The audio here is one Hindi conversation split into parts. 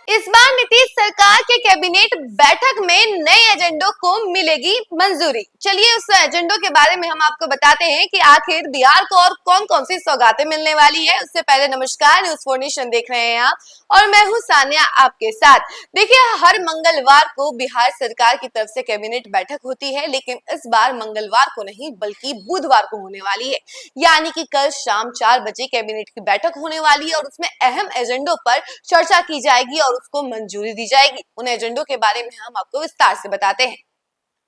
इस बार नीतीश सरकार के कैबिनेट बैठक में नए एजेंडों को मिलेगी मंजूरी। चलिए उस एजेंडों के बारे में हम आपको बताते हैं कि आखिर बिहार को और कौन कौन सी सौगातें मिलने वाली है। उससे पहले नमस्कार, न्यूज़ 4 नेशन देख रहे हैं आप और मैं हूं सानिया आपके साथ। देखिए, हर मंगलवार को बिहार सरकार की तरफ से कैबिनेट बैठक होती है, लेकिन इस बार मंगलवार को नहीं बल्कि बुधवार को होने वाली है। यानी कि कल शाम 4 बजे कैबिनेट की बैठक होने वाली है और उसमें अहम एजेंडों पर चर्चा की जाएगी और उसको मंजूरी दी जाएगी। उन एजेंडों के बारे में हम आपको विस्तार से बताते हैं।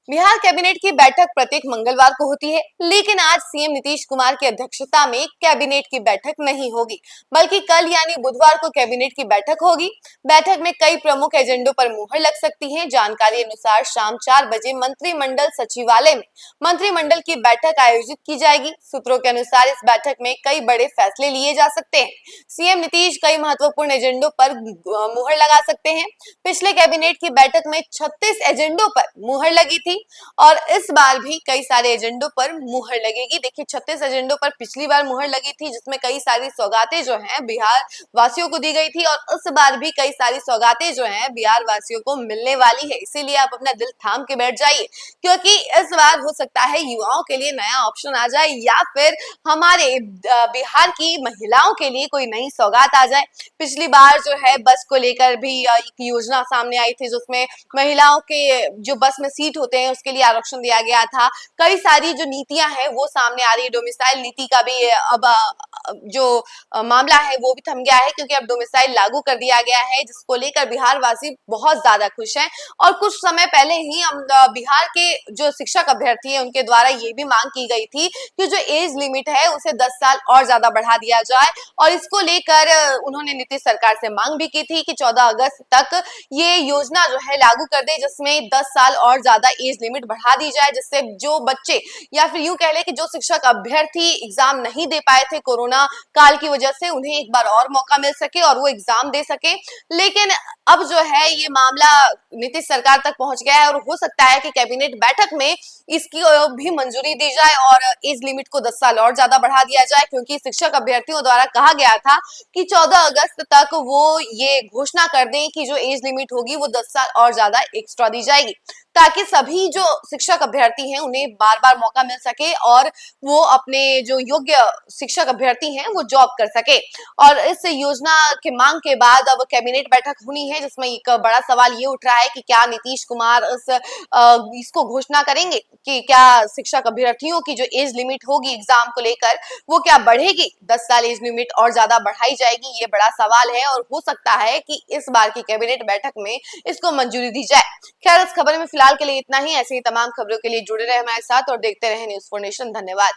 बिहार कैबिनेट की बैठक प्रत्येक मंगलवार को होती है, लेकिन आज सीएम नीतीश कुमार की अध्यक्षता में कैबिनेट की बैठक नहीं होगी, बल्कि कल यानी बुधवार को कैबिनेट की बैठक होगी। बैठक में कई प्रमुख एजेंडों पर मुहर लग सकती है। जानकारी अनुसार शाम 4 बजे मंत्रिमंडल सचिवालय में मंत्रिमंडल की बैठक आयोजित की जाएगी। सूत्रों के अनुसार इस बैठक में कई बड़े फैसले लिए जा सकते हैं। सीएम नीतीश कई महत्वपूर्ण एजेंडों पर मुहर लगा सकते हैं। पिछले कैबिनेट की बैठक में 36 एजेंडों पर मुहर लगी थी और इस बार भी कई सारे एजेंडों पर मुहर लगेगी। देखिए, 36 एजेंडों पर पिछली बार मुहर लगी थी, जिसमें कई सारी सौगातें जो हैं बिहार वासियों को दी गई थी और इस बार भी कई सारी सौगातें जो हैं बिहार वासियों को मिलने वाली है। इसीलिए आप अपना दिल थाम के बैठ जाइए, क्योंकि इस बार हो सकता है युवाओं के लिए नया ऑप्शन आ जाए या फिर हमारे बिहार की महिलाओं के लिए कोई नई सौगात आ जाए। पिछली बार जो है बस को लेकर भी एक योजना सामने आई थी, जिसमें महिलाओं के जो बस में सीट होते हैं उसके लिए आरक्षण दिया गया था। कई सारी जो नीतियां हैं वो सामने आ रही है। डोमिसाइल नीति का भी अब जो मामला है वो भी थम गया है, क्योंकि अब डोमिसाइल लागू कर दिया गया है, जिसको लेकर बिहार वासी बहुत ज्यादा खुश हैं। और कुछ समय पहले ही हम बिहार के जो शिक्षक अभ्यर्थी हैं उनके द्वारा ये भी मांग की गई थी कि जो एज लिमिट है उसे 10 साल और ज्यादा बढ़ा दिया जाए और इसको लेकर उन्होंने नीतीश सरकार से मांग भी की थी कि 14 अगस्त तक ये योजना जो है लागू कर दे, जिसमें 10 साल और ज्यादा एज लिमिट बढ़ा दी जाए, जिससे जो बच्चे या फिर यूं कह ले कि जो शिक्षक अभ्यर्थी एग्जाम नहीं दे पाए थे कोरोना काल की वजह से, उन्हें एक बार और मौका मिल सके और वो एग्जाम दे सके। लेकिन अब जो है ये मामला नीतीश सरकार तक पहुंच गया है और हो सकता है कि कैबिनेट बैठक में इसकी भी मंजूरी दी जाए और एज लिमिट को 10 साल और ज्यादा बढ़ा दिया जाए, क्योंकि शिक्षक अभ्यर्थियों द्वारा कहा गया था कि 14 अगस्त तक वो ये घोषणा कर दें कि जो एज लिमिट होगी वो 10 साल और ज्यादा एक्स्ट्रा दी जाएगी, ताकि सभी जो शिक्षक अभ्यर्थी हैं उन्हें बार बार मौका मिल सके और वो अपने जो योग्य शिक्षक अभ्यर्थी हैं वो जॉब कर सके। और इस योजना के मांग के बाद अब कैबिनेट बैठक होनी है, जिसमें एक बड़ा सवाल ये उठ रहा है कि क्या नीतीश कुमार इसको घोषणा करेंगे कि क्या शिक्षक अभ्यर्थियों की जो एज लिमिट होगी एग्जाम को लेकर वो क्या बढ़ेगी, 10 साल एज लिमिट और ज्यादा बढ़ाई जाएगी। ये बड़ा सवाल है और हो सकता है कि इस बार की कैबिनेट बैठक में इसको मंजूरी दी जाए। खैर, इस खबर में फिलहाल के लिए इतना ही। ऐसे ही तमाम खबरों के लिए जुड़े रहे हमारे साथ और देखते रहे न्यूज़ 4 नेशन। धन्यवाद।